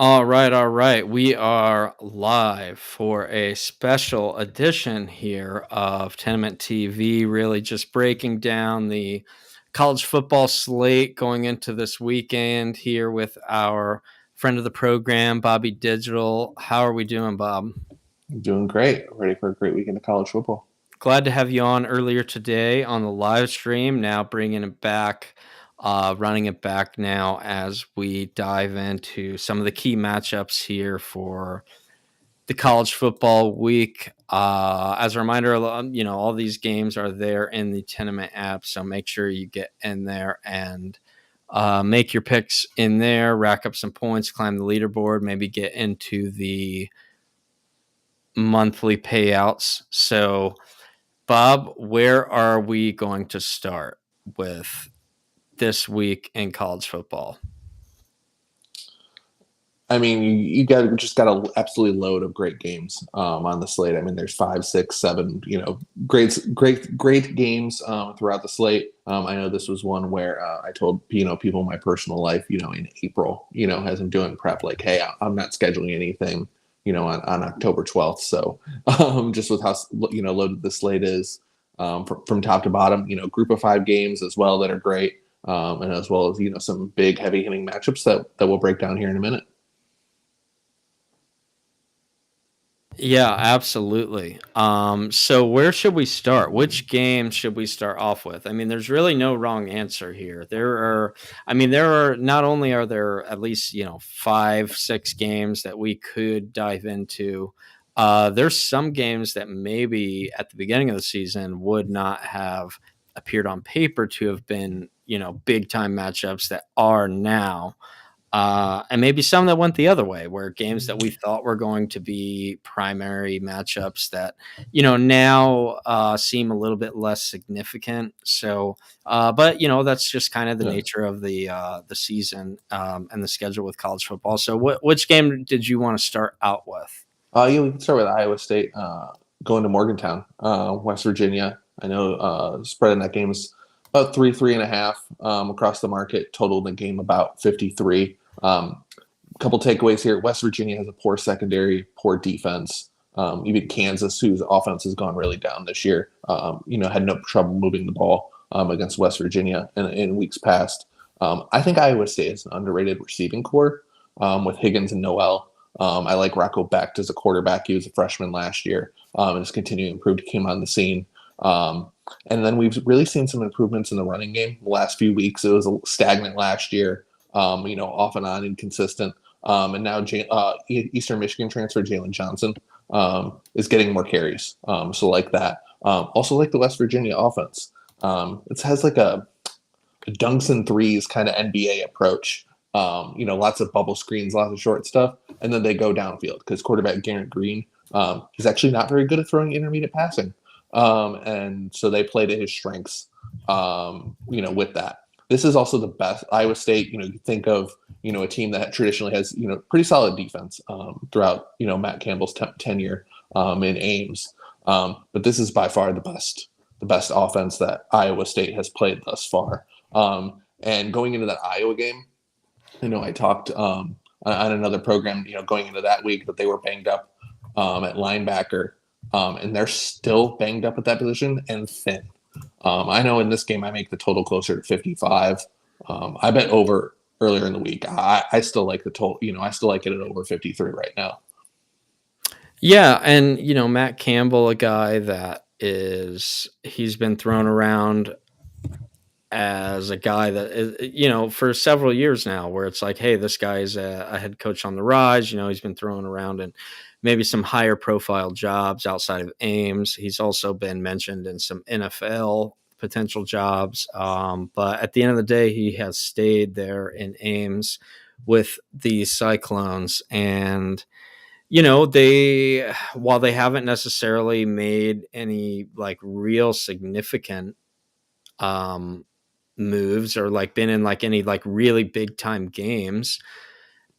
All right, all right. We are live for a special edition here of Tenement TV, really just breaking down the college football slate going into this weekend here with our friend of the program, Bobby Digital. How are we doing, Bob? Doing great. Ready for a great weekend of college football. Glad to have you on earlier today on the live stream. Now bringing it back, running it back now as we dive into some of the key matchups here for the college football week. As a reminder, all these games are there in the Tenement app, so make sure you get in there and make your picks in there, rack up some points, climb the leaderboard, maybe get into the monthly payouts. So, Bob, where are we going to start with this week in college football? I mean, you got just got an absolutely load of great games on the slate. I mean, there's 5, 6, 7, great games throughout the slate. I know this was one where I told people in my personal life, in April, as I'm doing prep, like, hey, I'm not scheduling anything, on October 12th. So just with how loaded the slate is from top to bottom, group of 5 games as well that are great, and as well as some big heavy hitting matchups that we'll break down here in a minute. Yeah, absolutely. So where should we start? Which game should we start off with? I mean, there's really no wrong answer here. There are not only are there at least, 5, 6 games that we could dive into. There's some games that maybe at the beginning of the season would not have appeared on paper to have been, big time matchups that are now. And maybe some that went the other way, where games that we thought were going to be primary matchups that, now seem a little bit less significant. So, but that's just kind of the Yeah. nature of the season and the schedule with college football. So, which game did you want to start out with? Yeah, we can start with Iowa State going to Morgantown, West Virginia. I know spread in that game is about 3.5 across the market. Total in the game about 53. Couple takeaways here. West Virginia has a poor secondary, poor defense. Even Kansas, whose offense has gone really down this year, had no trouble moving the ball against West Virginia in weeks past. I think Iowa State is an underrated receiving core with Higgins and Noel. I like Rocco Becht as a quarterback. He was a freshman last year and is continuing to improve. He came on the scene. And then we've really seen some improvements in the running game the last few weeks. It was stagnant last year, off and on, inconsistent. And now Eastern Michigan transfer Jalen Johnson is getting more carries. So like that. Also like the West Virginia offense. It has like a dunks and threes kind of NBA approach. Lots of bubble screens, lots of short stuff, and then they go downfield because quarterback Garrett Green, he's actually not very good at throwing intermediate passing, and so they play to his strengths. With that, this is also the best Iowa State. You think of a team that traditionally has pretty solid defense throughout Matt Campbell's tenure in Ames, but this is by far the best offense that Iowa State has played thus far. And going into that Iowa game, I talked on another program, going into that week that they were banged up at linebacker, and they're still banged up at that position and thin. I know in this game I make the total closer to 55. I bet over earlier in the week. I still like the total. I still like it at over 53 right now. Yeah, and Matt Campbell, a guy that he's been thrown around as a guy that is, for several years now, where it's like, hey, this guy is a head coach on the rise. He's been thrown around in maybe some higher profile jobs outside of Ames. He's also been mentioned in some NFL potential jobs. But at the end of the day, he has stayed there in Ames with the Cyclones. And, while they haven't necessarily made any like real significant moves or like been in like any like really big time games,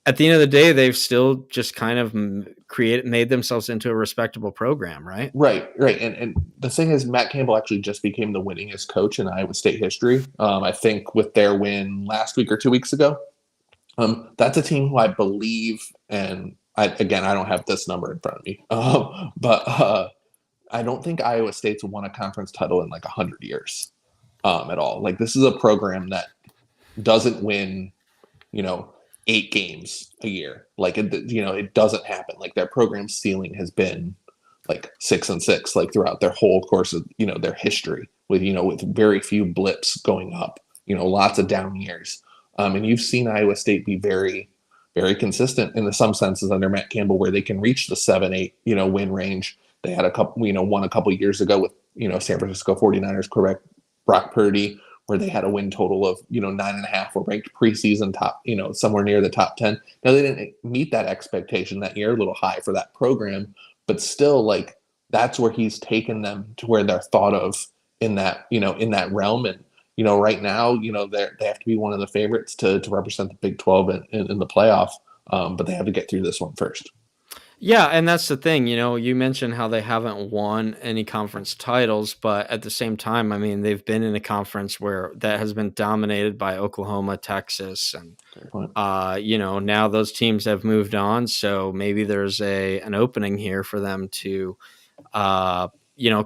at the end of the day they've still just kind of made themselves into a respectable program, right? Right. And the thing is, Matt Campbell actually just became the winningest coach in Iowa State history. I think with their win last week or 2 weeks ago That's a team who I believe, and again, I don't have this number in front of me, but I don't think Iowa State's won a conference title in like 100 years at all. Like this is a program that doesn't win, you know, 8 games a year. Like it doesn't happen. Like their program ceiling has been like 6-6, like throughout their whole course of their history, with with very few blips going up. Lots of down years. And you've seen Iowa State be very, very consistent in some senses under Matt Campbell, where they can reach the 7-8 win range. They had a couple, won a couple years ago with San Francisco 49ers quarterback Brock Purdy, where they had a win total of 9.5, were ranked preseason top, somewhere near the top 10. Now they didn't meet that expectation that year, a little high for that program, but still, like, that's where he's taken them to where they're thought of in that in that realm. And right now, they have to be one of the favorites to represent the Big 12 in the playoff, but they have to get through this one first. Yeah, and that's the thing, you mentioned how they haven't won any conference titles, but at the same time, I mean, they've been in a conference where that has been dominated by Oklahoma, Texas, and Fair point. now those teams have moved on, so maybe there's an opening here for them to uh,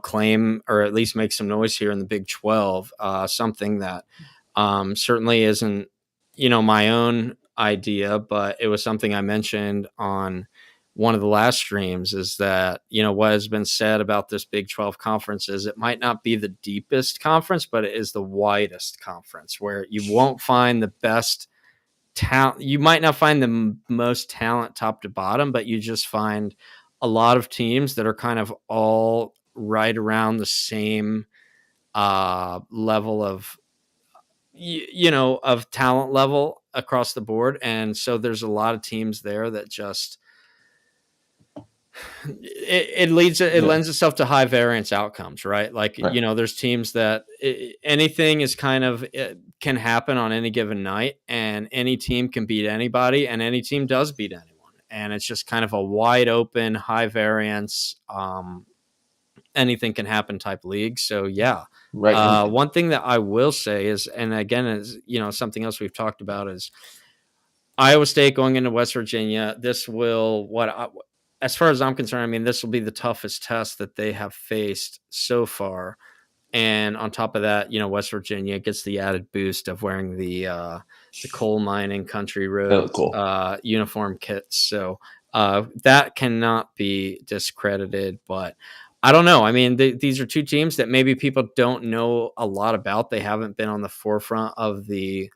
claim or at least make some noise here in the Big 12, something that certainly isn't, my own idea, but it was something I mentioned on one of the last streams is that, what has been said about this Big 12 conference is it might not be the deepest conference, but it is the widest conference where you won't find the best talent. You might not find the most talent top to bottom, but you just find a lot of teams that are kind of all right around the same level of of talent level across the board. And so there's a lot of teams there that just it Yeah. lends itself to high variance outcomes, right? Like, Right. there's teams that anything is kind of it can happen on any given night, and any team can beat anybody, and any team does beat anyone, and it's just kind of a wide open, high variance, anything can happen type league. So yeah, Right. And one thing that I will say is, and again, is something else we've talked about is Iowa State going into West Virginia. This will as far as I'm concerned, I mean, this will be the toughest test that they have faced so far. And on top of that, West Virginia gets the added boost of wearing the coal mining country that road was cool. uniform kits. So that cannot be discredited. But I don't know. I mean, these are two teams that maybe people don't know a lot about. They haven't been on the forefront of the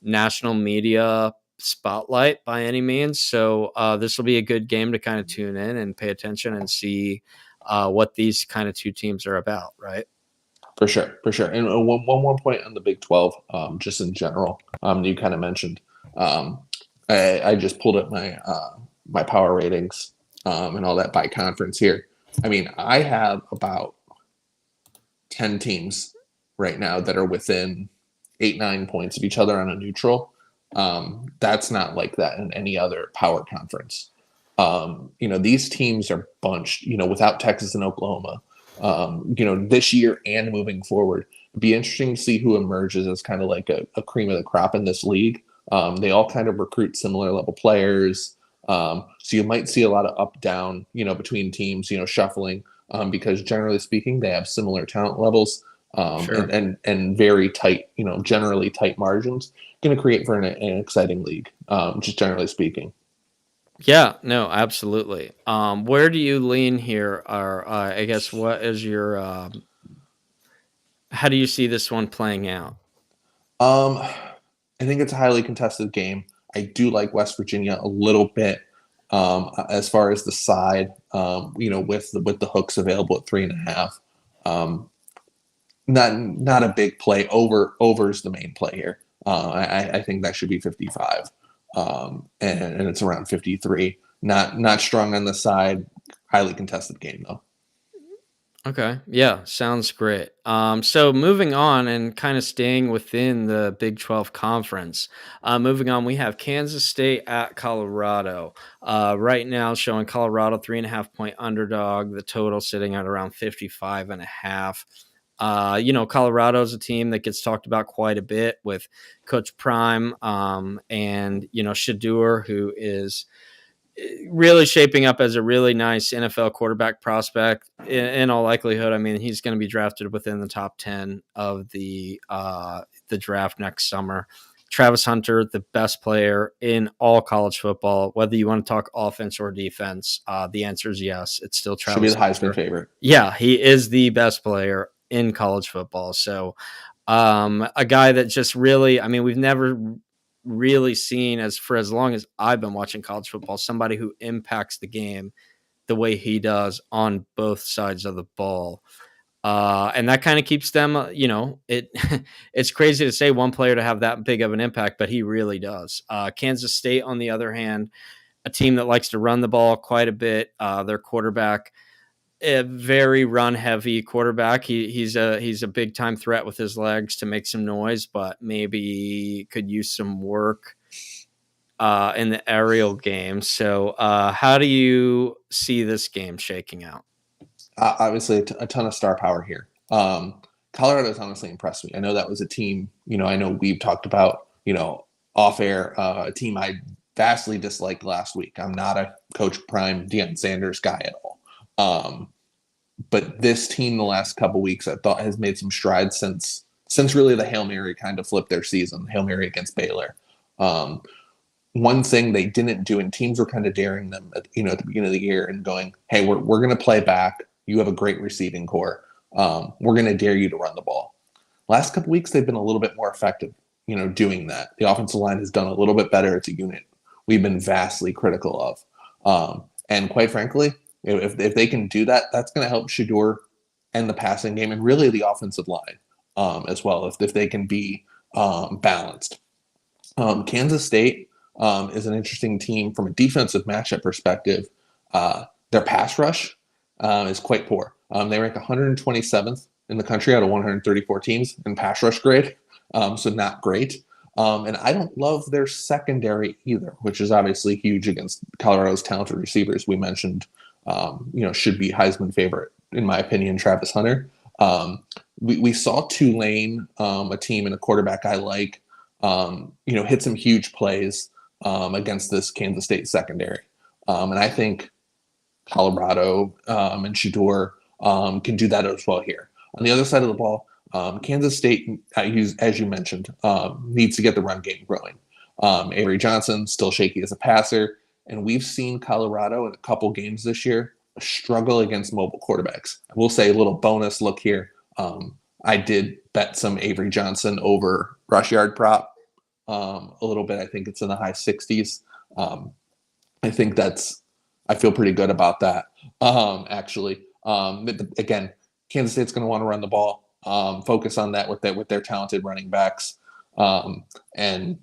national media spotlight by any means. So this will be a good game to kind of tune in and pay attention and see what these kind of two teams are about, right? For sure, for sure. And one more point on the Big 12, just in general, you kind of mentioned. Um, I just pulled up my power ratings and all that by conference here. I mean, I have about 10 teams right now that are within 8-9 points of each other on a neutral. That's not like that in any other power conference. These teams are bunched, without Texas and Oklahoma, this year and moving forward. It'd be interesting to see who emerges as kind of like a cream of the crop in this league. They all kind of recruit similar level players. So you might see a lot of up down, between teams, shuffling, because generally speaking, they have similar talent levels, Sure. and very tight, generally tight margins. Going to create for an exciting league, just generally speaking. Yeah, no, absolutely. Where do you lean here? Or I guess what is your how do you see this one playing out? Um, I think it's a highly contested game. I do like West Virginia a little bit, as far as the side, with the hooks available at 3.5. Um, not a big play. Over is the main play here. I think that should be 55, and it's around 53. Not strong on the side. Highly contested game though. Okay. Yeah, sounds great. So moving on and kind of staying within the Big 12 conference. Moving on, we have Kansas State at Colorado. Right now showing Colorado 3.5 point underdog, the total sitting at around 55.5. Colorado's a team that gets talked about quite a bit with Coach Prime, and Shadur, who is really shaping up as a really nice NFL quarterback prospect. In all likelihood, I mean, he's going to be drafted within the top 10 of the draft next summer. Travis Hunter, the best player in all college football, whether you want to talk offense or defense, the answer is yes. It's still Should be Travis the Heisman Hunter. favorite. Yeah, he is the best player in college football. So, a guy that just really, I mean, we've never really seen, as long as I've been watching college football, somebody who impacts the game the way he does on both sides of the ball. And that kind of keeps them, it's crazy to say one player to have that big of an impact, but he really does. Kansas State, on the other hand, a team that likes to run the ball quite a bit. Their quarterback, a very run heavy quarterback. He's a big time threat with his legs to make some noise, but maybe could use some work in the aerial game. So, how do you see this game shaking out? Obviously, a ton of star power here. Colorado's honestly impressed me. I know that was a team, I know we've talked about, off air, a team I vastly disliked last week. I'm not a Coach Prime, Deion Sanders guy at all. But this team the last couple weeks, I thought, has made some strides since really the Hail Mary kind of flipped their season, Hail Mary against Baylor. One thing they didn't do, and teams were kind of daring them at the beginning of the year and going, hey, we're going to play back. You have a great receiving core. We're going to dare you to run the ball. Last couple weeks, they've been a little bit more effective, doing that. The offensive line has done a little bit better as a unit. We've been vastly critical of. And quite frankly, if they can do that, that's going to help Shadur and the passing game and really the offensive line as well, if they can be balanced. Kansas State is an interesting team from a defensive matchup perspective. Their pass rush is quite poor. They rank 127th in the country out of 134 teams in pass rush grade, so not great. And I don't love their secondary either, which is obviously huge against Colorado's talented receivers. We mentioned, should be Heisman favorite, in my opinion, Travis Hunter. We saw Tulane, a team and a quarterback I like, hit some huge plays against this Kansas State secondary. And I think Colorado and Shadur can do that as well here. On the other side of the ball, Kansas State, as you mentioned, needs to get the run game growing. Avery Johnson, still shaky as a passer. And we've seen Colorado in a couple games this year struggle against mobile quarterbacks. I will say a little bonus look here. I did bet some Avery Johnson over rush yard prop a little bit. I think it's in the high 60s. I feel pretty good about that, actually. Again, Kansas State's going to want to run the ball, focus on that with their talented running backs. And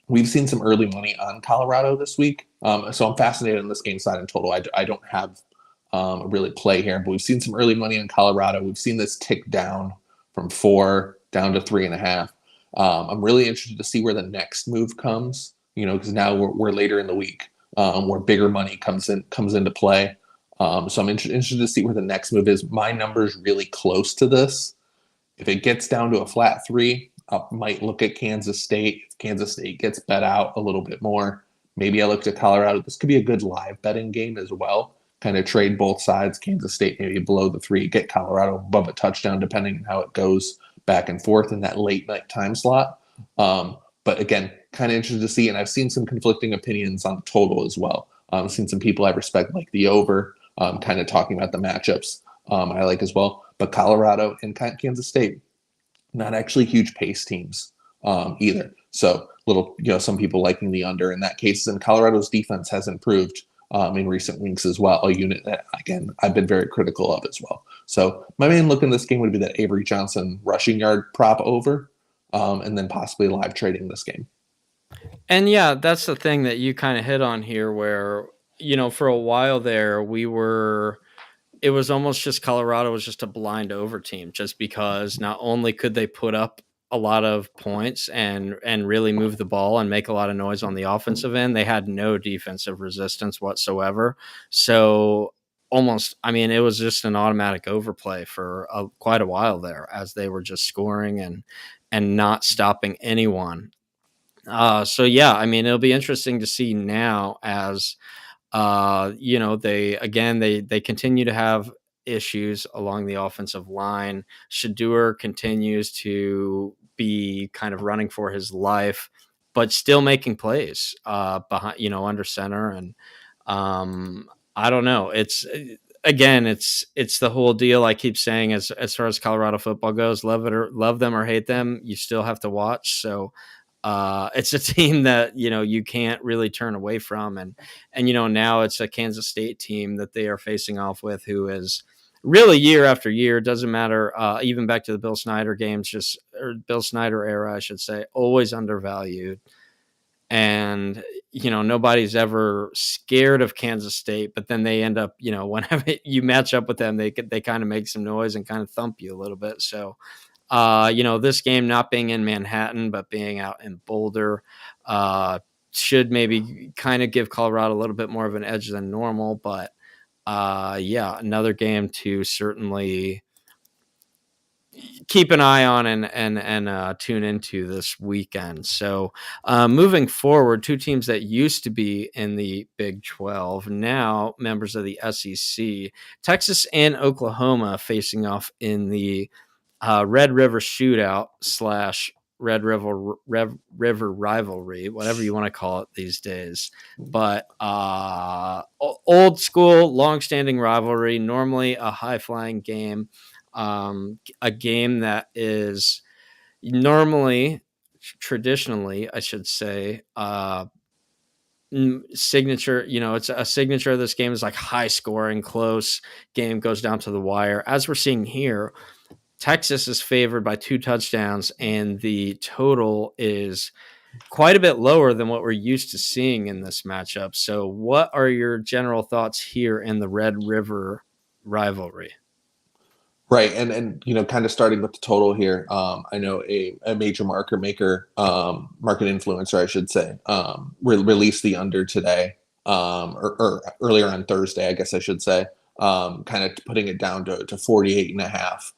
we've seen some early money on Colorado this week. So I'm fascinated in this game side in total. I don't have a really play here, but we've seen some early money on Colorado. We've seen this tick down from 4 down to 3.5. I'm really interested to see where the next move comes, because now we're later in the week, where bigger money comes into play. So I'm interested to see where the next move is. My number's really close to this. If it gets down to a flat 3, I might look at Kansas State. If Kansas State gets bet out a little bit more, maybe I look at Colorado. This could be a good live betting game as well. Kind of trade both sides. Kansas State maybe below the 3, get Colorado above a touchdown, depending on how it goes back and forth in that late night time slot. But again, kind of interested to see, and I've seen some conflicting opinions on the total as well. I've seen some people I respect like the over, kind of talking about the matchups I like as well. But Colorado and Kansas State, not actually huge pace teams either. So some people liking the under in that case. And Colorado's defense has improved in recent weeks as well, a unit that, again, I've been very critical of as well. So my main look in this game would be that Avery Johnson rushing yard prop over, and then possibly live trading this game. And yeah, that's the thing that you kind of hit on here where, for a while there, it was almost just Colorado was just a blind over team, just because not only could they put up a lot of points and really move the ball and make a lot of noise on the offensive end, they had no defensive resistance whatsoever. So almost, I mean, it was just an automatic overplay for quite a while there as they were just scoring and not stopping anyone. So yeah, I mean, it'll be interesting to see now as they continue to have issues along the offensive line. Shadur continues to be kind of running for his life, but still making plays behind, under center. And I don't know. It's the whole deal. I keep saying as far as Colorado football goes, love them or hate them, you still have to watch. So it's a team that you can't really turn away from, and now it's a Kansas State team that they are facing off with, who is really year after year, doesn't matter, even back to the Bill Snyder games, or Bill Snyder era, I should say, always undervalued. And nobody's ever scared of Kansas State, but then they end up, whenever you match up with them, they kind of make some noise and kind of thump you a little bit. So this game not being in Manhattan, but being out in Boulder, should maybe kind of give Colorado a little bit more of an edge than normal. But yeah, another game to certainly keep an eye on and tune into this weekend. So moving forward, two teams that used to be in the Big 12, now members of the SEC, Texas and Oklahoma facing off in the Red River Shootout / River Rivalry, whatever you want to call it these days. But old school, long-standing rivalry, normally a high-flying game, a game that is normally, traditionally, I should say, signature. It's a signature of this game is like high scoring, close game, goes down to the wire. As we're seeing here, Texas is favored by 2 touchdowns, and the total is quite a bit lower than what we're used to seeing in this matchup. So what are your general thoughts here in the Red River rivalry? Right, and kind of starting with the total here. I know a major market maker, market influencer, I should say, released the under today, or earlier on Thursday, I guess I should say, kind of putting it down to 48.5,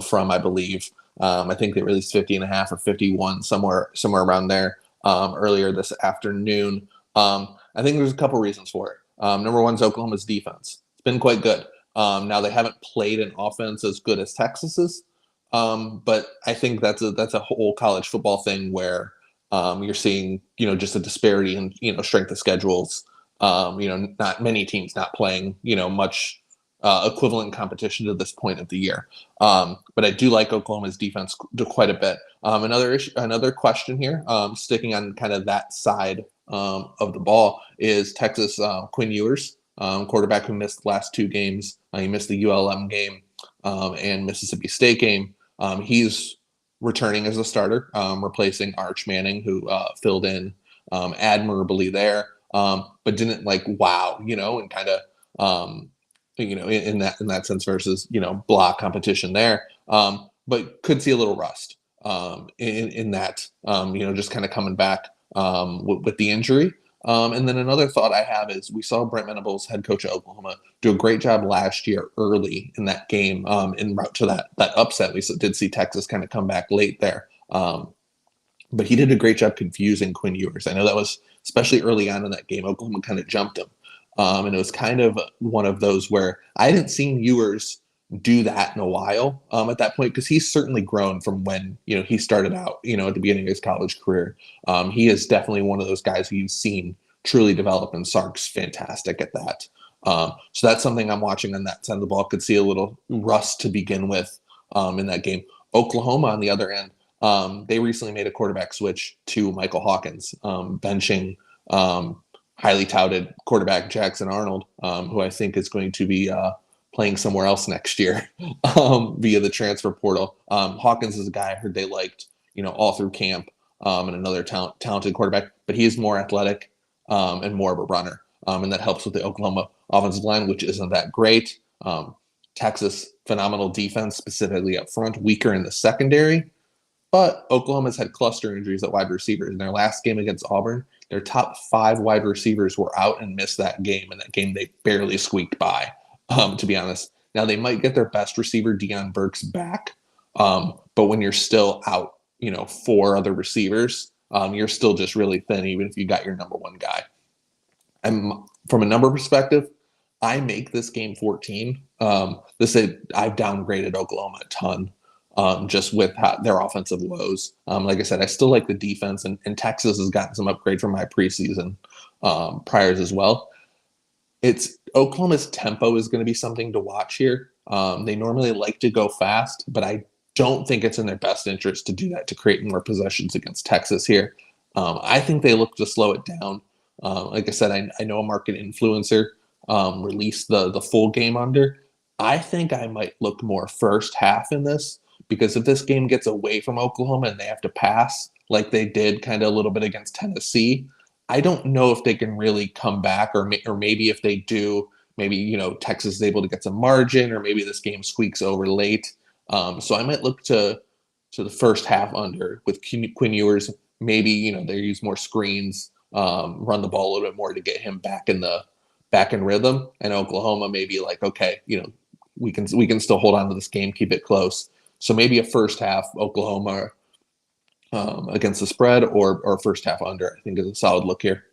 from, I believe, I think they released 50.5 or 51, somewhere around there, earlier this afternoon. I think there's a couple reasons for it. Number one is Oklahoma's defense. It's been quite good. Now they haven't played an offense as good as Texas's, but I think that's a whole college football thing where you're seeing just a disparity in strength of schedules. Not many teams not playing much equivalent competition to this point of the year. But I do like Oklahoma's defense quite a bit. Another question here, sticking on kind of that side of the ball, is Texas Quinn Ewers. Quarterback who missed the last 2 games. He missed the ULM game and Mississippi State game. He's returning as a starter, replacing Arch Manning, who filled in admirably there, but didn't wow, and kind of in that sense versus block competition there. But could see a little rust in that, just kind of coming back with the injury. And then another thought I have is we saw Brent Venables, head coach of Oklahoma, do a great job last year early in that game, en route to that upset. We did see Texas kind of come back late there. But he did a great job confusing Quinn Ewers. I know that was, especially early on in that game, Oklahoma kind of jumped him. And it was kind of one of those where I hadn't seen Ewers do that in a while at that point, because he's certainly grown from when he started out at the beginning of his college career. He is definitely one of those guys who you've seen truly develop, and Sark's fantastic at that. So that's something I'm watching on that side of the ball. Could see a little rust to begin with in that game. Oklahoma, on the other end, they recently made a quarterback switch to Michael Hawkins, benching highly touted quarterback Jackson Arnold, who I think is going to be playing somewhere else next year via the transfer portal. Hawkins is a guy I heard they liked, all through camp, and another talented quarterback, but he is more athletic and more of a runner, and that helps with the Oklahoma offensive line, which isn't that great. Texas, phenomenal defense, specifically up front, weaker in the secondary. But Oklahoma's had cluster injuries at wide receivers. In their last game against Auburn, their top 5 wide receivers were out and missed that game. In that game, they barely squeaked by. to be honest. Now they might get their best receiver, Deion Burks, back, but when you're still out, 4 other receivers, you're still just really thin, even if you got your number one guy. And from a number perspective, I make this game 14. I've downgraded Oklahoma a ton, just with their offensive woes. Like I said, I still like the defense, and Texas has gotten some upgrade from my preseason priors as well. It's Oklahoma's tempo is going to be something to watch here. They normally like to go fast, but I don't think it's in their best interest to do that to create more possessions against Texas here. I think they look to slow it down. Like I said, I know a market influencer released the full game under. I think I might look more first half in this, because if this game gets away from Oklahoma and they have to pass like they did kind of a little bit against Tennessee, I don't know if they can really come back, or maybe if they do, maybe Texas is able to get some margin, or maybe this game squeaks over late. So I might look to the first half under with Quinn Ewers. Maybe they use more screens, run the ball a little bit more to get him back in rhythm. And Oklahoma maybe like, okay, we can still hold on to this game, keep it close. So maybe a first half Oklahoma against the spread, or first half under, I think is a solid look here.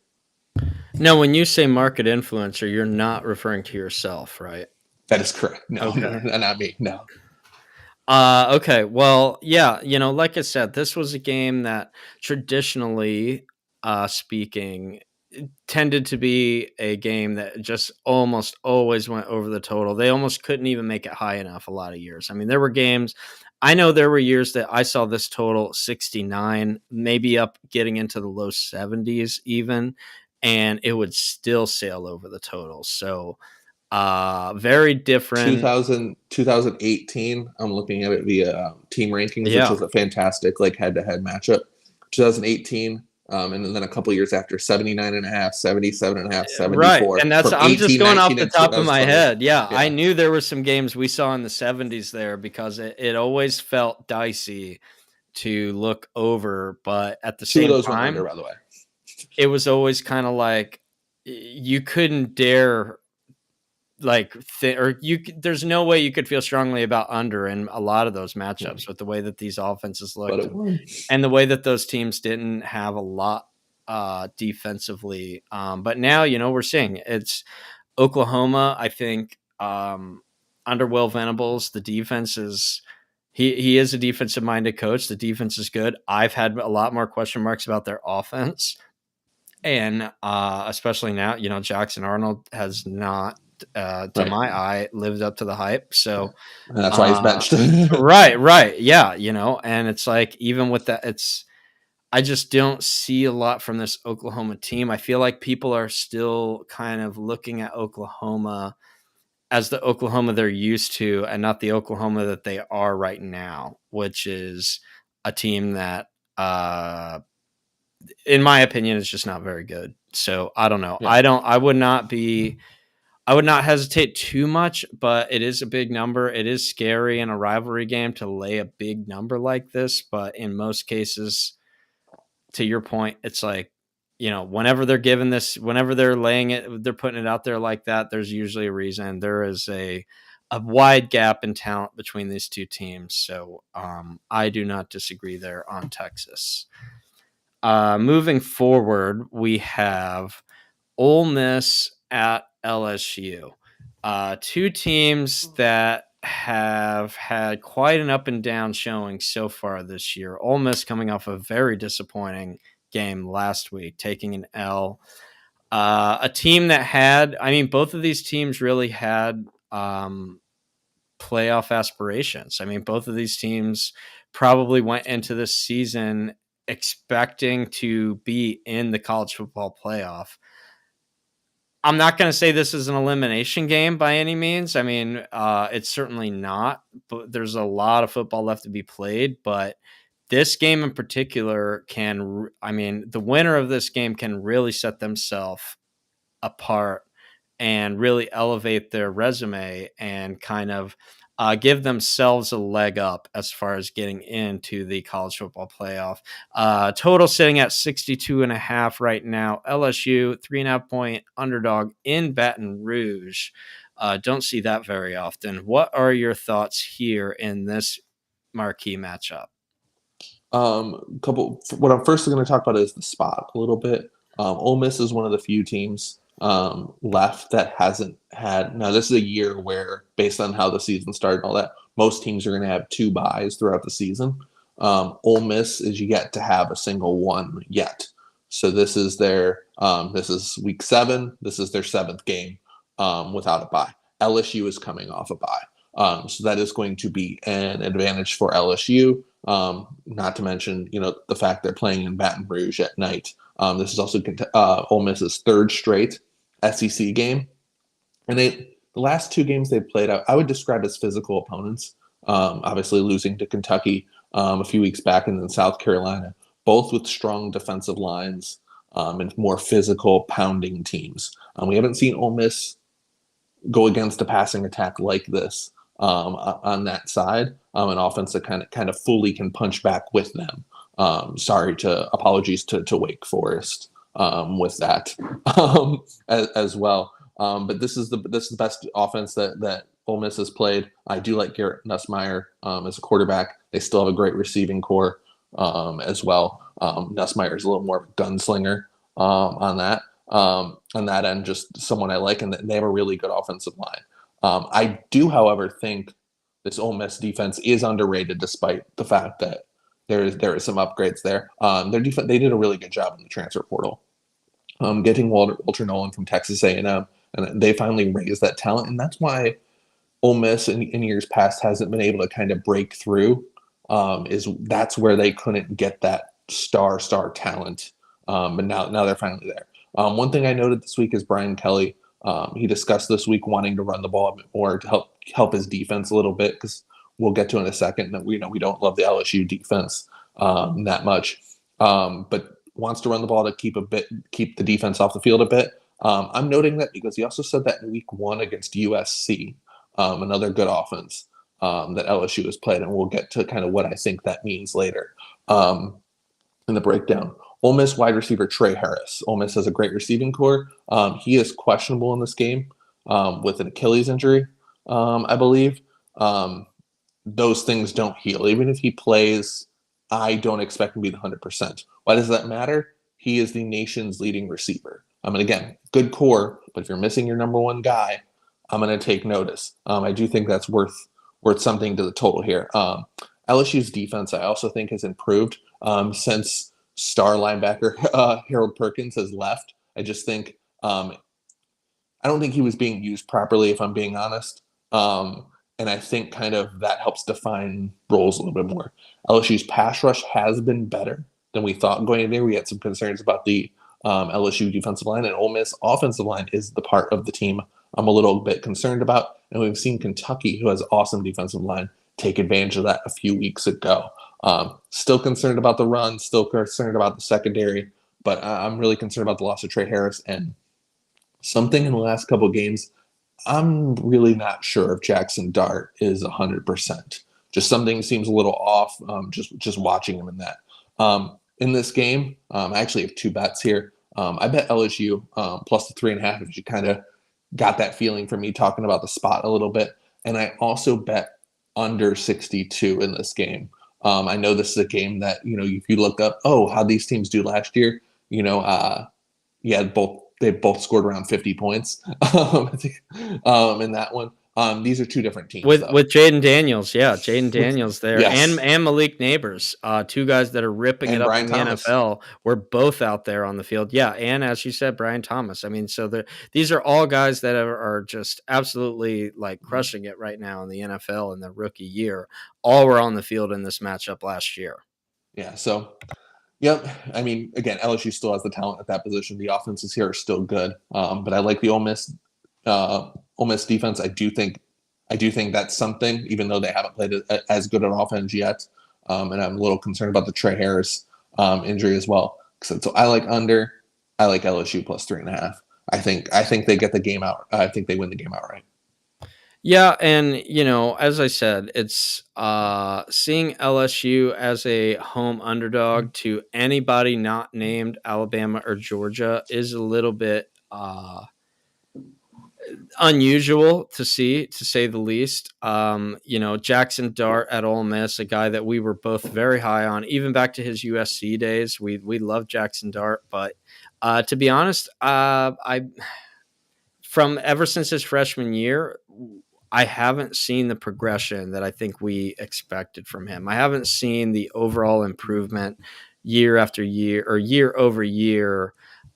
Now, when you say market influencer, you're not referring to yourself, right? That is correct. No, okay. no, not me. No. Okay. Well, yeah, like I said, this was a game that traditionally speaking tended to be a game that just almost always went over the total. They almost couldn't even make it high enough a lot of years. I mean, there were games, I know there were years that I saw this total 69, maybe up getting into the low 70s even, and it would still sail over the total. So, very different. 2018, I'm looking at it via team rankings, Yeah. which was a fantastic head-to-head matchup. 2018, and then a couple years after, 79 and a half, 77 and a half, 74. Right, and that's, from I'm 18, just going off 19, the and top of my 2020. head. Yeah, Yeah. I knew there were some games we saw in the 70s there, because it always felt dicey to look over, but at the Two of same those went under, time, by the way. it was always kind of like you couldn't dare there's no way you could feel strongly about under in a lot of those matchups with the way that these offenses But looked, it won. and the way that those teams didn't have a lot defensively. But now, we're seeing it's Oklahoma. I think under Will Venables, the defense is he is a defensive minded coach. The defense is good. I've had a lot more question marks about their offense, and especially now, Jackson Arnold has not, to my eye, lived up to the hype. So And that's why he's benched. right, yeah, and it's like, even with that, I just don't see a lot from this Oklahoma team. I feel like people are still kind of looking at Oklahoma as the Oklahoma they're used to, and not the Oklahoma that they are right now, which is a team that, in my opinion, is just not very good. So I don't know. Yeah. I would not hesitate too much, but it is a big number. It is scary in a rivalry game to lay a big number like this. But in most cases, to your point, it's like, whenever they're giving this, whenever they're laying it, they're putting it out there like that, there's usually a reason. There is a wide gap in talent between these two teams. So I do not disagree there on Texas. Moving forward, we have Ole Miss at LSU. Two teams that have had quite an up and down showing so far this year. Ole Miss coming off a very disappointing game last week, taking an L. A team that had, both of these teams really had playoff aspirations. Both of these teams probably went into this season expecting to be in the college football playoff. I'm not going to say this is an elimination game by any means. It's certainly not, but there's a lot of football left to be played. But this game in particular the winner of this game can really set themselves apart and really elevate their resume and kind of give themselves a leg up as far as getting into the college football playoff. Total sitting at 62.5 right now. LSU 3.5 point underdog in Baton Rouge. Don't see that very often. What are your thoughts here in this marquee matchup? Couple. What I'm first going to talk about is the spot a little bit. Ole Miss is one of the few teams left that hasn't had. Now, this is a year where, based on how the season started and all that, most teams are going to have 2 byes throughout the season. Ole Miss is yet to have a single one yet. So this is their this is week 7. This is their 7th game without a bye. LSU is coming off a bye. So that is going to be an advantage for LSU. Not to mention, the fact they're playing in Baton Rouge at night. This is also Ole Miss's 3rd straight SEC game, and the last 2 games they've played, I would describe as physical opponents. Obviously, losing to Kentucky a few weeks back, and then South Carolina, both with strong defensive lines and more physical, pounding teams. We haven't seen Ole Miss go against a passing attack like this on that side, an offense that kind of fully can punch back with them. Apologies to Wake Forest with that as well. But this is the best offense that Ole Miss has played. I do like Garrett Nussmeier as a quarterback. They still have a great receiving core as well. Nussmeier is a little more of a gunslinger on that end, just someone I like, and they have a really good offensive line. I do, however, think this Ole Miss defense is underrated, despite the fact that there is some upgrades there. Their defense, they did a really good job in the transfer portal, getting Walter Nolan from Texas A&M, and they finally raised that talent, and that's why Ole Miss in years past hasn't been able to kind of break through. That's where they couldn't get that star talent, but now they're finally there. One thing I noted this week is Brian Kelly. He discussed this week wanting to run the ball a bit more to help his defense a little bit, because we'll get to in a second that we don't love the LSU defense that much, but wants to run the ball to keep the defense off the field a bit. I'm noting that because he also said that in week 1 against USC, another good offense that LSU has played, and we'll get to kind of what I think that means later in the breakdown. Ole Miss wide receiver Trey Harris. Ole Miss has a great receiving core. He is questionable in this game with an Achilles injury, I believe. Those things don't heal. Even if he plays, I don't expect him to be the 100%. Why does that matter? He is the nation's leading receiver. And again, good core, but if you're missing your number 1 guy, I'm going to take notice. I do think that's worth something to the total here. LSU's defense, I also think, has improved since star linebacker Harold Perkins has left. I just think I don't think he was being used properly, if I'm being honest. And I think kind of that helps define roles a little bit more. LSU's pass rush has been better than we thought going in there. We had some concerns about the LSU defensive line, and Ole Miss offensive line is the part of the team I'm a little bit concerned about. And we've seen Kentucky, who has awesome defensive line, take advantage of that a few weeks ago. Still concerned about the run, still concerned about the secondary, but I'm really concerned about the loss of Trey Harris, and something in the last couple of games. I'm really not sure if Jackson Dart is 100%. Just something seems a little off. Just watching him in this game. I actually have 2 bets here. I bet LSU plus the 3.5. If you kind of got that feeling from me talking about the spot a little bit, and I also bet under 62 in this game. I know this is a game that if you look up, how these teams do last year, they both scored around 50 points in that one. These are 2 different teams, With though. Jaden Daniels, yeah, Jaden Daniels there, Yes. and Malik Neighbors, 2 guys that are ripping And it up Brian in the Thomas. NFL. We're both out there on the field, yeah, and as you said, Brian Thomas. I mean, so these are all guys that are just absolutely like crushing it right now in the NFL in the rookie year. All were on the field in this matchup last year. Yeah. So, yep. I mean, again, LSU still has the talent at that position. The offenses here are still good, but I like the Ole Miss defense. I do think that's something, even though they haven't played as good an offense yet. And I'm a little concerned about the Trey Harris injury as well. So I like under. I like LSU plus 3.5. I think they get the game out. I think they win the game outright. Yeah, and as I said, it's seeing LSU as a home underdog to anybody not named Alabama or Georgia is a little bit unusual to see, to say the least. Jackson Dart at Ole Miss, a guy that we were both very high on, even back to his USC days. We love Jackson Dart, but to be honest, I from ever since his freshman year, I haven't seen the progression that I think we expected from him. I haven't seen the overall improvement year after year or year over year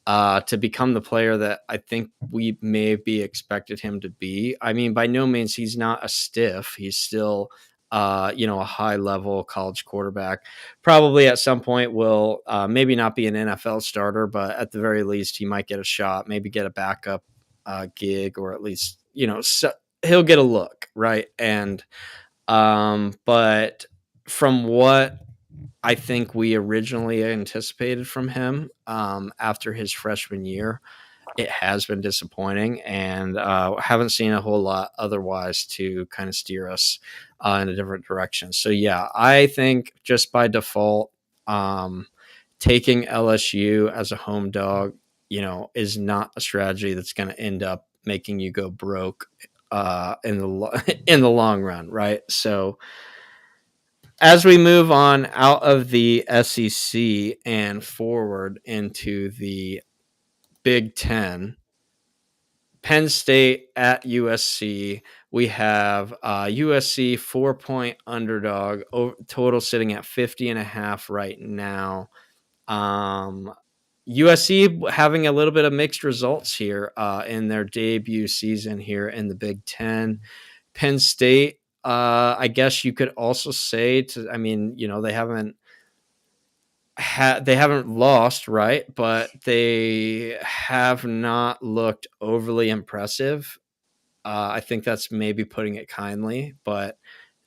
to become the player that I think we maybe expected him to be. I mean, by no means he's not a stiff. He's still, a high level college quarterback. Probably at some point will maybe not be an NFL starter, but at the very least he might get a shot, maybe get a backup gig, or at least he'll get a look, right? And but from what I think we originally anticipated from him after his freshman year, it has been disappointing, and haven't seen a whole lot otherwise to kind of steer us in a different direction. So yeah, I think just by default, taking LSU as a home dog, is not a strategy that's going to end up making you go broke in the in the long run, right? So as we move on out of the SEC and forward into the Big Ten, Penn State at USC. We have USC 4-point underdog, total sitting at 50.5 right now. USC having a little bit of mixed results here in their debut season here in the Big Ten. Penn State, I guess you could also say they haven't lost, right? But they have not looked overly impressive. I think that's maybe putting it kindly, but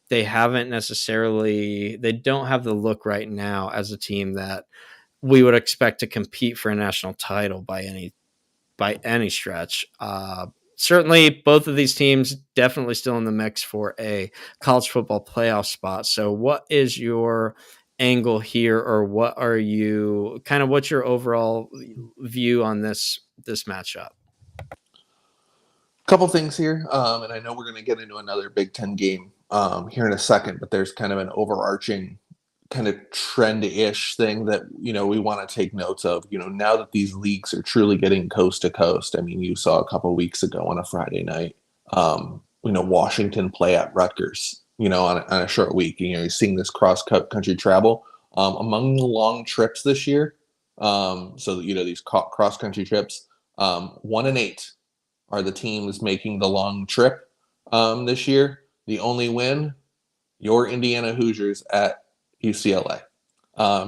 they don't have the look right now as a team that we would expect to compete for a national title by any stretch. Certainly, both of these teams definitely still in the mix for a college football playoff spot. So, what is your angle here, or what's your overall view on this matchup? Couple things here, and I know we're going to get into another Big Ten game here in a second, but there's kind of an overarching kind of trend-ish thing that we want to take notes of. Now that these leagues are truly getting coast to coast. I mean, you saw a couple of weeks ago on a Friday night, Washington play at Rutgers. On a short week. You're seeing this cross-country travel among the long trips this year. So these cross-country trips, 1-8. Are the teams making the long trip this year. The only win, your Indiana Hoosiers at UCLA.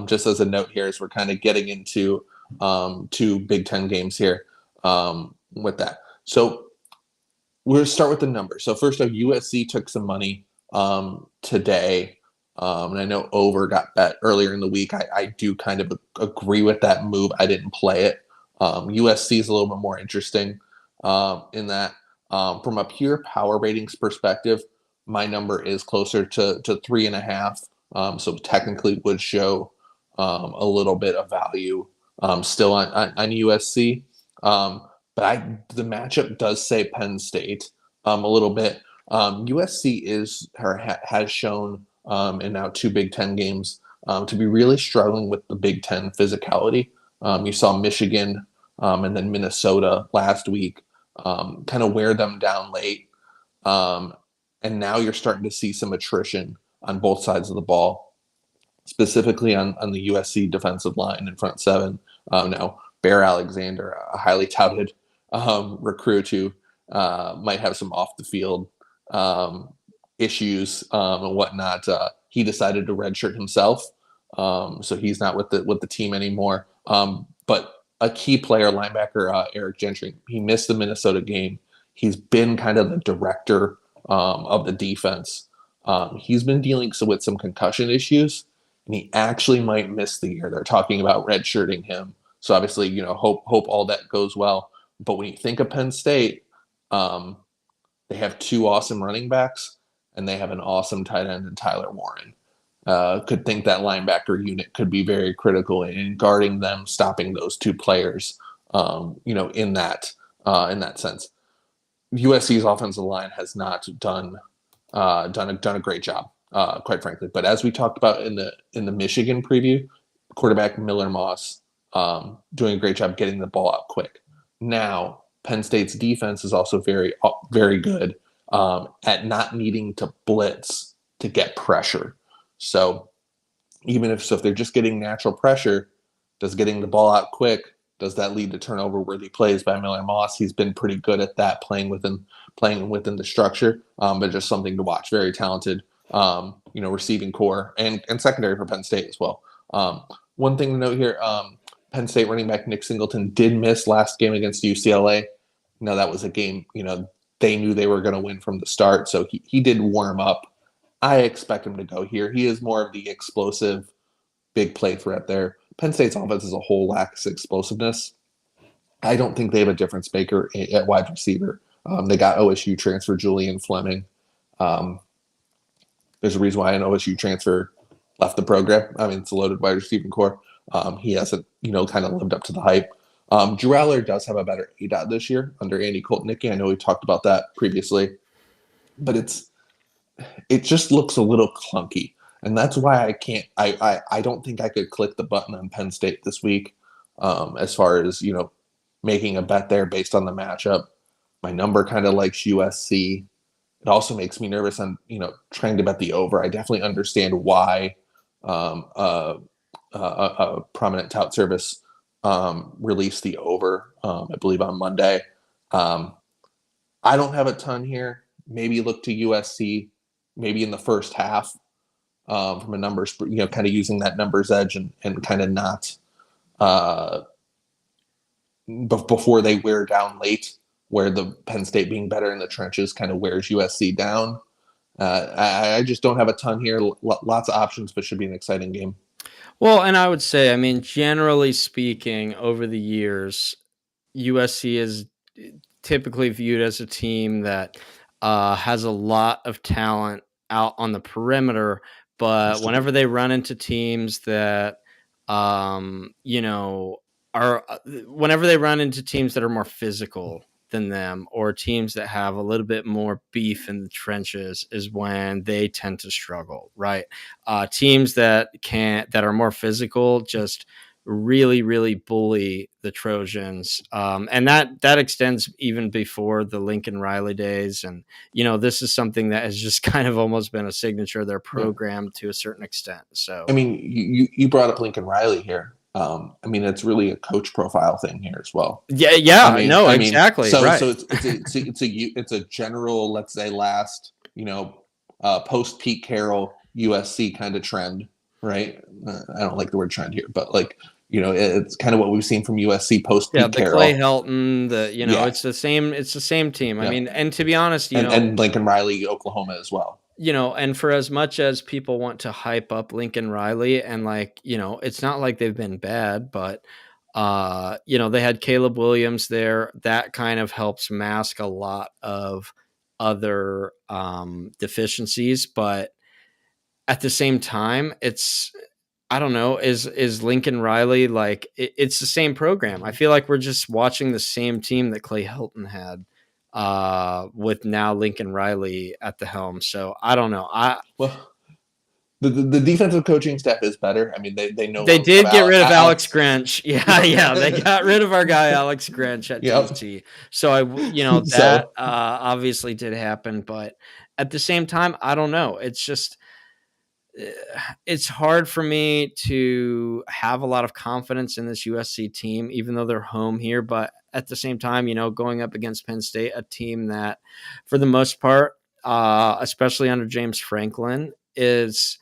Just as a note here, as we're kind of getting into 2 Big Ten games here with that. So we'll start with the numbers. So first off, USC took some money today. And I know over got bet earlier in the week. I do kind of agree with that move. I didn't play it. USC is a little bit more interesting. In that, from a pure power ratings perspective, my number is closer to 3.5. So technically would show a little bit of value still on USC. But the matchup does say Penn State a little bit. USC has shown in now 2 Big Ten games to be really struggling with the Big Ten physicality. You saw Michigan and then Minnesota last week. Kind of wear them down late. And now you're starting to see some attrition on both sides of the ball, specifically on the USC defensive line in front 7. Now, Bear Alexander, a highly touted recruit who might have some off the field issues and whatnot. He decided to redshirt himself. So he's not with the team anymore. But a key player, linebacker Eric Gentry, he missed the Minnesota game. He's been kind of the director of the defense. He's been dealing with some concussion issues, and he actually might miss the year. They're talking about redshirting him. So obviously, hope all that goes well. But when you think of Penn State, they have 2 awesome running backs, and they have an awesome tight end in Tyler Warren. Could think that linebacker unit could be very critical in guarding them, stopping those 2 players, in that sense. USC's offensive line has not done a great job, quite frankly. But as we talked about in the Michigan preview, quarterback Miller Moss doing a great job getting the ball out quick. Now Penn State's defense is also very good at not needing to blitz to get pressure. So if they're just getting natural pressure, does getting the ball out quick, does that lead to turnover worthy plays by Miller Moss? He's been pretty good at that, playing within the structure, but just something to watch. Very talented, receiving core and secondary for Penn State as well. One thing to note here: Penn State running back Nick Singleton did miss last game against UCLA. Now that was a game, they knew they were going to win from the start, so he did warm up. I expect him to go here. He is more of the explosive, big play threat there. Penn State's offense as a whole lacks explosiveness. I don't think they have a difference maker at wide receiver. They got OSU transfer Julian Fleming. There's a reason why an OSU transfer left the program. I mean, it's a loaded wide receiving core. He hasn't, kind of lived up to the hype. Drew Aller does have a better ADOT this year under Andy Koltnicki. I know we talked about that previously, but it just looks a little clunky. And that's why I don't think I could click the button on Penn State this week as far as, making a bet there based on the matchup. My number kind of likes USC. It also makes me nervous on, trying to bet the over. I definitely understand why a prominent tout service released the over, I believe on Monday. I don't have a ton here. Maybe look to USC, maybe in the first half from a numbers, kind of using that numbers edge and kind of not before they wear down late, where the Penn State being better in the trenches kind of wears USC down. I just don't have a ton here. Lots of options, but should be an exciting game. Well, and I would say, I mean, generally speaking, over the years, USC is typically viewed as a team that has a lot of talent out on the perimeter, but whenever they run into teams that, whenever they run into teams that are more physical than them, or teams that have a little bit more beef in the trenches, is when they tend to struggle, right? Teams that are more physical just really, really bully the Trojans. And that extends even before the Lincoln Riley days. And, this is something that has just kind of almost been a signature of their program to a certain extent. So, I mean, you brought up Lincoln Riley here. I mean, it's really a coach profile thing here as well. Yeah, exactly. So, right. so it's a general, let's say, last, post Pete Carroll USC kind of trend, right? I don't like the word trend here, but it's kind of what we've seen from USC post Pete Carroll. Clay Helton, it's the same team. Yeah. I mean, and to be honest, and Lincoln Riley, Oklahoma as well. And for as much as people want to hype up Lincoln Riley, and it's not like they've been bad, but they had Caleb Williams there. That kind of helps mask a lot of other deficiencies, but at the same time, I don't know, is Lincoln Riley it's the same program. I feel like we're just watching the same team that Clay Helton had with now Lincoln Riley at the helm. So I don't know. The defensive coaching staff is better. I mean, they know they did get rid of Alex Grinch. Yeah, they got rid of our guy Alex Grinch at TC. So that obviously did happen, but at the same time, I don't know. It's just it's hard for me to have a lot of confidence in this USC team, even though they're home here. But at the same time, going up against Penn State, a team that, for the most part, especially under James Franklin, is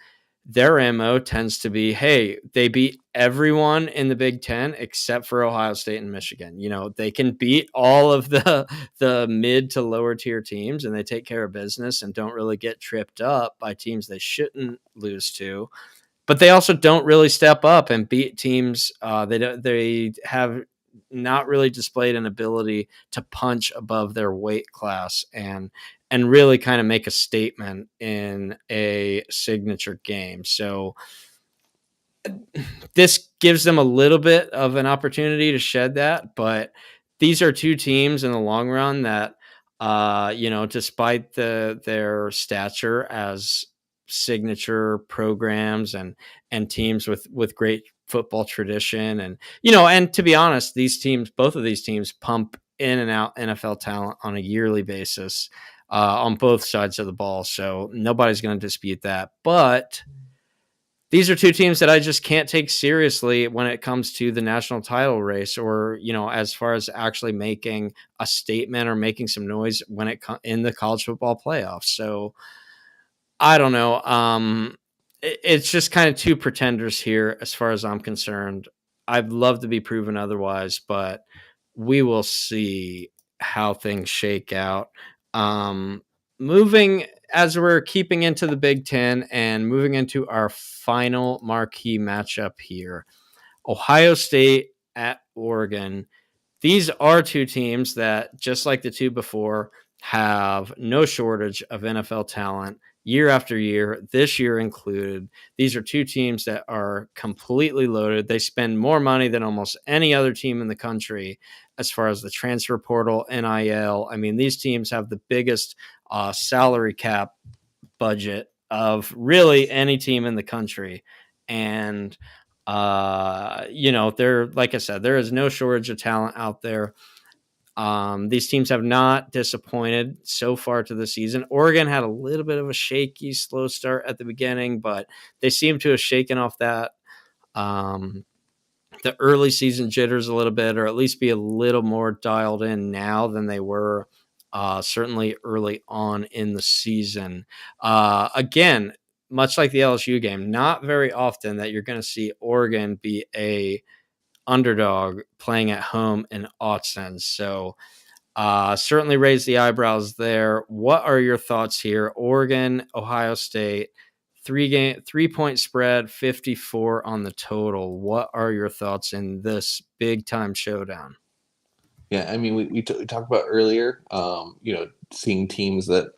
their MO tends to be, hey, they beat everyone in the Big Ten except for Ohio State and Michigan. They can beat all of the mid to lower tier teams, and they take care of business and don't really get tripped up by teams they shouldn't lose to. But they also don't really step up and beat teams. They have not really displayed an ability to punch above their weight class and really kind of make a statement in a signature game. So this gives them a little bit of an opportunity to shed that, but these are two teams in the long run that Despite their stature as signature programs and teams with great football tradition, and to be honest, both of these teams pump in and out NFL talent on a yearly basis on both sides of the ball. So nobody's going to dispute that. But these are two teams that I just can't take seriously when it comes to the national title race, or as far as actually making a statement or making some noise when in the college football playoffs. So I don't know. It's just kind of two pretenders here, as far as I'm concerned. I'd love to be proven otherwise, but we will see how things shake out. Um, moving as we're keeping into the Big Ten and moving into our final marquee matchup here, Ohio State at Oregon. These are two teams that, just like the two before, have no shortage of NFL talent year after year, this year included. These are two teams that are completely loaded. They spend more money than almost any other team in the country as far as the transfer portal, NIL. I mean, these teams have the biggest salary cap budget of really any team in the country. And there, like I said, there is no shortage of talent out there. These teams have not disappointed so far to the season. Oregon had a little bit of a shaky, slow start at the beginning, but they seem to have shaken off that the early season jitters a little bit, or at least be a little more dialed in now than they were certainly early on in the season. Again, much like the LSU game, not very often that you're going to see Oregon be a underdog playing at home in Autzen. So certainly raise the eyebrows there. What are your thoughts here? Oregon, Ohio State, 3-point spread, 54 on the total. What are your thoughts in this big time showdown? Yeah, I mean, we talked about earlier, seeing teams that,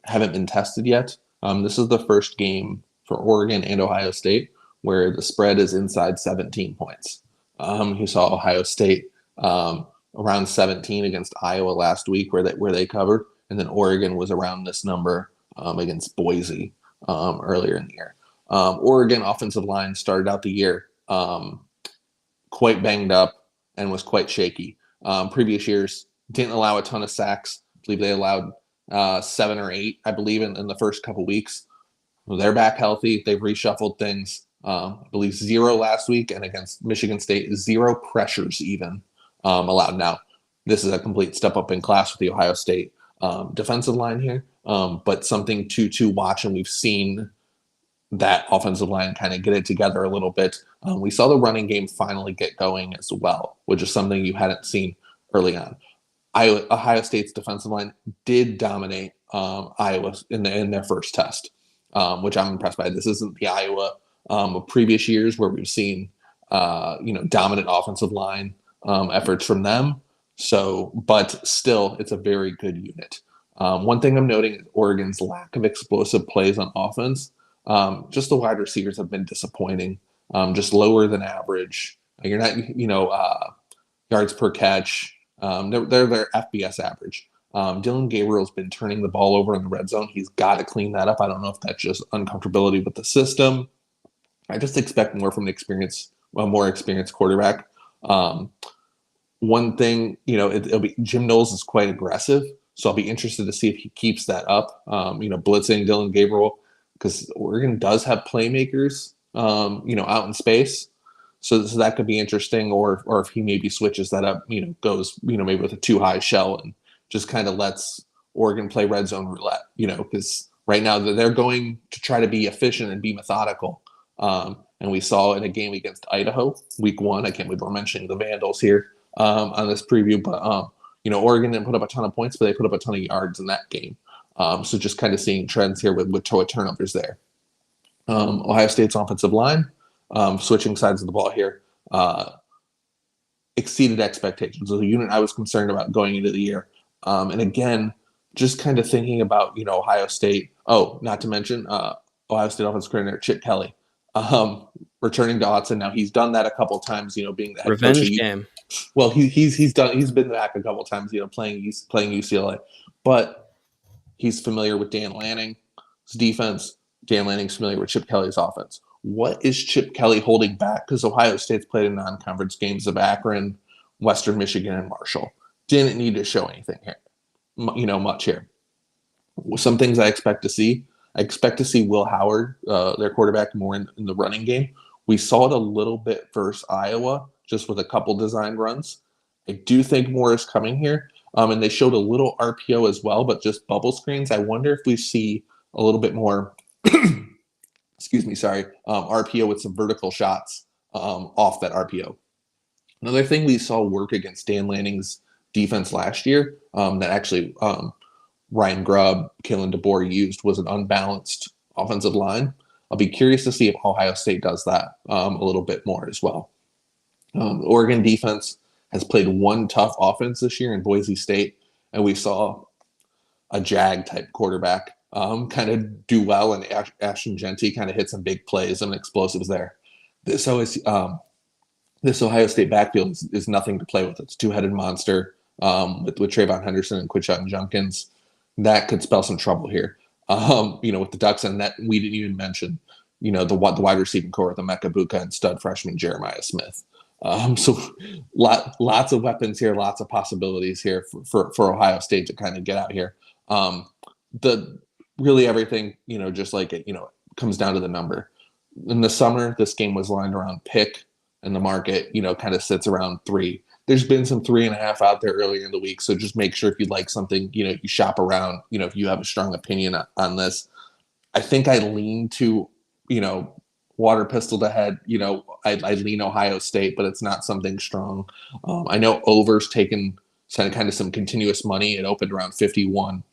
haven't been tested yet. This is the first game for Oregon and Ohio State where the spread is inside 17 points. You saw Ohio State around 17 against Iowa last week where they covered, and then Oregon was around this number against Boise earlier in the year. Oregon offensive line started out the year quite banged up and was quite shaky. Previous years didn't allow a ton of sacks. I believe they allowed 7 or 8, I believe, in the first couple weeks. Well, they're back healthy. They've reshuffled things. I believe 0 last week, and against Michigan State, 0 pressures even allowed. Now, this is a complete step up in class with the Ohio State defensive line here, but something to watch, and we've seen that offensive line kind of get it together a little bit. We saw the running game finally get going as well, which is something you hadn't seen early on. Ohio State's defensive line did dominate Iowa in their first test, which I'm impressed by. This isn't the Iowa of previous years where we've seen dominant offensive line efforts from them. So, but still, it's a very good unit. One thing I'm noting is Oregon's lack of explosive plays on offense. Just the wide receivers have been disappointing, just lower than average. You're not, yards per catch. They're their FBS average. Dylan Gabriel's been turning the ball over in the red zone. He's got to clean that up. I don't know if that's just uncomfortability with the system. I just expect more from a more experienced quarterback. One thing, it'll be Jim Knowles is quite aggressive, so I'll be interested to see if he keeps that up. Blitzing Dylan Gabriel, because Oregon does have playmakers, out in space. So that could be interesting, or if he maybe switches that up, goes, maybe with a too high shell and just kind of lets Oregon play red zone roulette, because right now they're going to try to be efficient and be methodical. And we saw in a game against Idaho, week 1, I can't believe we're mentioning the Vandals here on this preview, but, Oregon didn't put up a ton of points, but they put up a ton of yards in that game. So just kind of seeing trends here with turnovers there. Ohio State's offensive line, switching sides of the ball here, exceeded expectations. It was a unit I was concerned about going into the year. And again, just kind of thinking about, Ohio State. Oh, not to mention Ohio State offensive coordinator Chip Kelly. returning to Autzen. Now he's done that a couple times, being the head coach. Revenge game. Well, he's been back a couple times, playing UCLA, but he's familiar with Dan Lanning's defense. Dan Lanning's familiar with Chip Kelly's offense. What is Chip Kelly holding back? Because Ohio State's played in non-conference games of Akron, Western Michigan, and Marshall. Didn't need to show anything here, much here. Some things I expect to see. I expect to see Will Howard, their quarterback, more in the running game. We saw it a little bit versus Iowa, just with a couple design runs. I do think more is coming here. And they showed a little RPO as well, but just bubble screens. I wonder if we see a little bit more, RPO with some vertical shots off that RPO. Another thing we saw work against Dan Lanning's defense last year that actually Ryan Grubb, Kalen DeBoer used was an unbalanced offensive line. I'll be curious to see if Ohio State does that a little bit more as well. Oregon defense has played one tough offense this year in Boise State, and we saw a Jag-type quarterback kind of do well, and Ashton Genty kind of hit some big plays and explosives there. This Ohio State backfield is nothing to play with. It's a two-headed monster with Trayvon Henderson and Quinshon Junkins. That could spell some trouble here. With the Ducks, and that we didn't even mention, the wide receiving core with Emeka Buka and stud freshman Jeremiah Smith. So lots of weapons here, lots of possibilities here for Ohio State to kind of get out here. Really everything, just like it, comes down to the number. In the summer, this game was lined around pick, and the market, kind of sits around 3. There's been some 3.5 out there earlier in the week. So just make sure if you like something, you shop around, if you have a strong opinion on this. I think I lean to, water pistol to head, I lean Ohio State, but it's not something strong. I know over's taken kind of some continuous money. It opened around 51,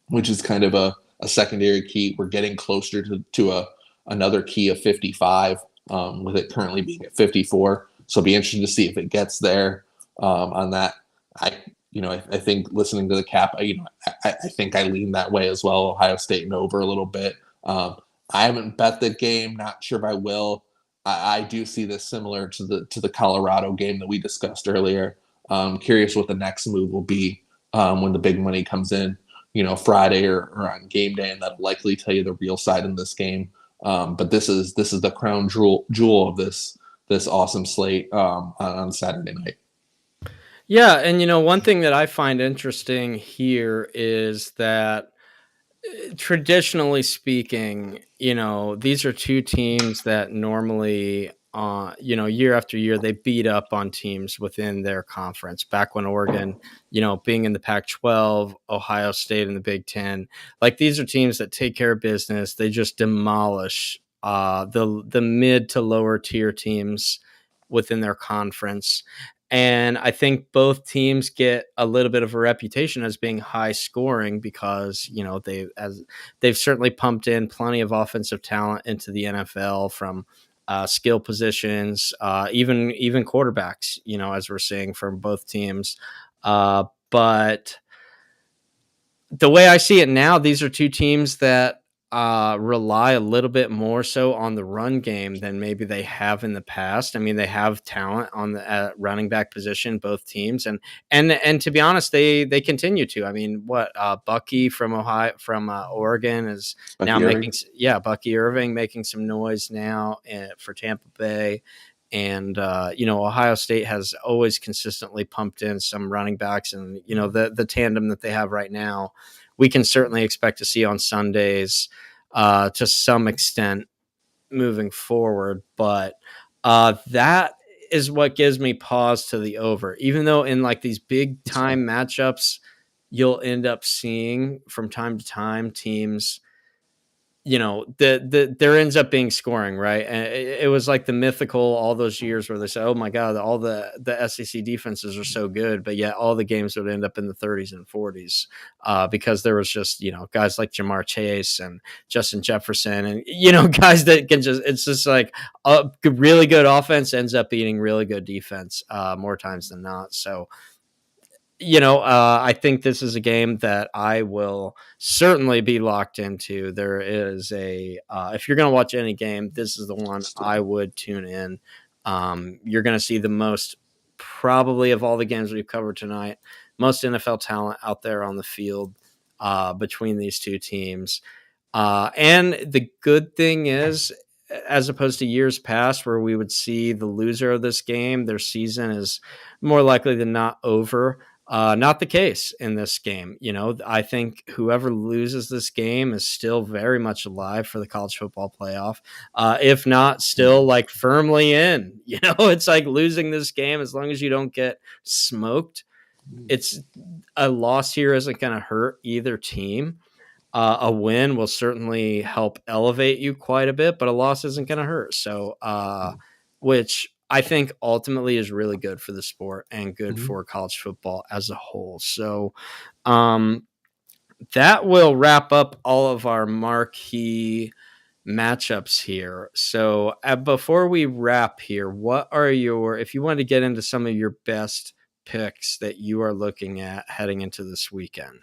which is kind of a secondary key. We're getting closer to another key of 55, with it currently being at 54. So it'll be interesting to see if it gets there on that. I think listening to the cap, I think I lean that way as well. Ohio State and over a little bit. I haven't bet the game. Not sure if I will. I do see this similar to the Colorado game that we discussed earlier. Curious what the next move will be when the big money comes in, Friday or on game day, and that'll likely tell you the real side in this game. But this is the crown jewel of this awesome slate on Saturday night. Yeah, and one thing that I find interesting here is that traditionally speaking, these are two teams that normally, year after year, they beat up on teams within their conference. Back when Oregon, being in the Pac-12, Ohio State in the Big Ten, like these are teams that take care of business. They just demolish the mid to lower tier teams within their conference. And I think both teams get a little bit of a reputation as being high scoring because, they've certainly pumped in plenty of offensive talent into the NFL from skill positions, even quarterbacks, as we're seeing from both teams. But the way I see it now, these are two teams that rely a little bit more so on the run game than maybe they have in the past. I mean, they have talent on the running back position, both teams, and to be honest, they continue to. I mean, Bucky from Oregon is Bucky now Irving. Bucky Irving making some noise now for Tampa Bay. And, Ohio State has always consistently pumped in some running backs, and, the tandem that they have right now, we can certainly expect to see on Sundays to some extent moving forward. But that is what gives me pause to the over, even though in like these big time matchups, you'll end up seeing from time to time teams, there ends up being scoring, right? And it was like the mythical all those years where they said, oh my God, all the SEC defenses are so good, but yet all the games would end up in the 30s and 40s because there was just, guys like Jamar Chase and Justin Jefferson and, guys that can it's just like a really good offense ends up beating really good defense more times than not. So I think this is a game that I will certainly be locked into. There is if you're going to watch any game, this is the one I would tune in. You're going to see the most, probably of all the games we've covered tonight, most NFL talent out there on the field between these two teams. And the good thing is, as opposed to years past where we would see the loser of this game, their season is more likely than not over. Not the case in this game. I think whoever loses this game is still very much alive for the college football playoff. If not, still like firmly in. It's like losing this game as long as you don't get smoked. It's a loss here isn't going to hurt either team. A win will certainly help elevate you quite a bit, but a loss isn't going to hurt. So, which I think ultimately is really good for the sport and good for college football as a whole. So, that will wrap up all of our marquee matchups here. So, before we wrap here, if you want to get into some of your best picks that you are looking at heading into this weekend?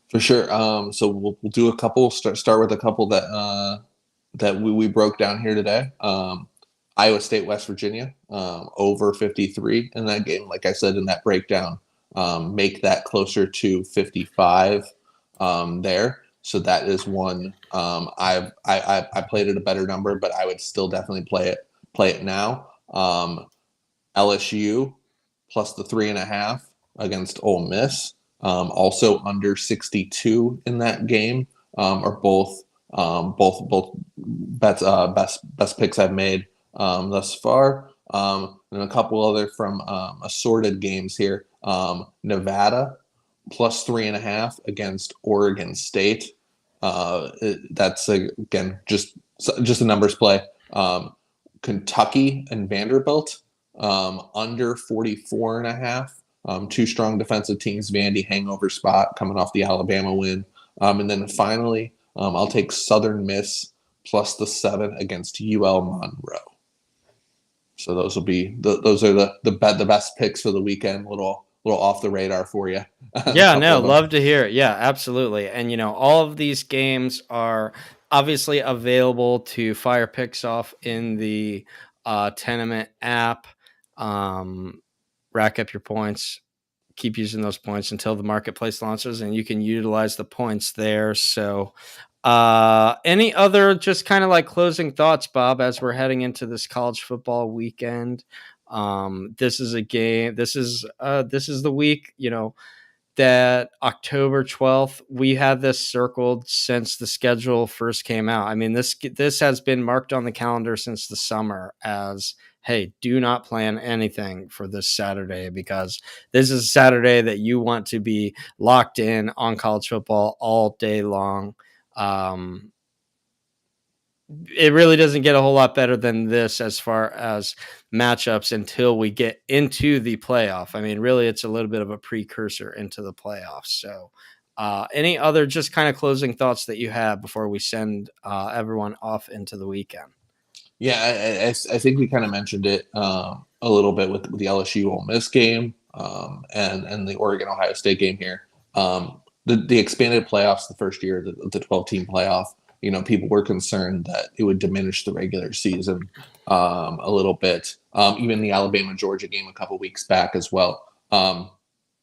For sure. So we'll do a couple. Start with a couple that we broke down here today. Iowa State, West Virginia, over 53 in that game. Like I said in that breakdown, make that closer to 55 there. So that is one. I played at a better number, but I would still definitely play it now. LSU plus the 3.5 against Ole Miss. Also under 62 in that game are both best picks I've made thus far. And a couple other from assorted games here. Nevada plus 3.5 against Oregon State. That's again just a numbers play. Kentucky and Vanderbilt under 44.5. Two strong defensive teams, Vandy hangover spot coming off the Alabama win. And then finally, I'll take Southern Miss plus the 7 against UL Monroe. So those will be those are the best picks for the weekend. Little off the radar for you. Yeah, no, love to hear it. Yeah, absolutely. And all of these games are obviously available to fire picks off in the TENAMINT app. Rack up your points, keep using those points until the marketplace launches, and you can utilize the points there. So any other just kind of like closing thoughts, Bob, as we're heading into this college football weekend? This is a game. This is the week, that October 12th, we had this circled since the schedule first came out. I mean, this has been marked on the calendar since the summer as, hey, do not plan anything for this Saturday, because this is a Saturday that you want to be locked in on college football all day long. It really doesn't get a whole lot better than this as far as matchups until we get into the playoff. I mean, really, it's a little bit of a precursor into the playoffs. So, any other just kind of closing thoughts that you have before we send everyone off into the weekend? Yeah, I think we kind of mentioned it a little bit with the LSU Ole Miss game and the Oregon Ohio State game here. The expanded playoffs, the first year, the 12-team playoff. People were concerned that it would diminish the regular season a little bit. Even the Alabama-Georgia game a couple weeks back as well.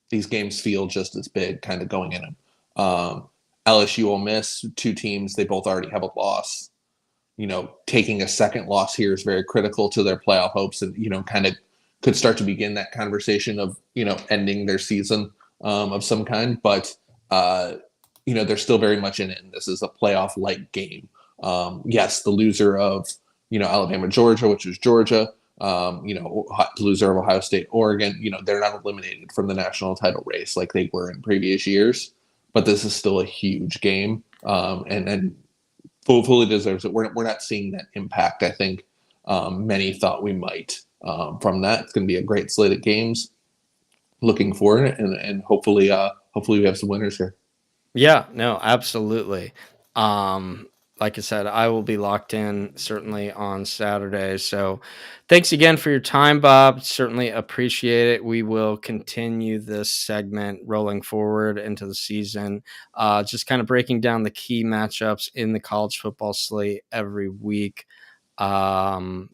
These games feel just as big kind of going in them. LSU, Ole Miss, two teams, they both already have a loss. Taking a second loss here is very critical to their playoff hopes, and, kind of could start to begin that conversation of, ending their season of some kind. But they're still very much in it, and this is a playoff-like game. Yes, the loser of, Alabama, Georgia, which was Georgia, loser of Ohio State, Oregon, they're not eliminated from the national title race like they were in previous years, but this is still a huge game, and fully deserves it. We're not seeing that impact, I think, many thought we might from that. It's going to be a great slate of games. Looking forward, and hopefully we have some winners here. Yeah, no, absolutely. like I said, I will be locked in certainly on Saturday. So thanks again for your time, Bob. Certainly appreciate it. We will continue this segment rolling forward into the season, just kind of breaking down the key matchups in the college football slate every week. Um,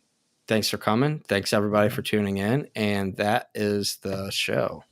Thanks for coming. Thanks everybody for tuning in. And that is the show.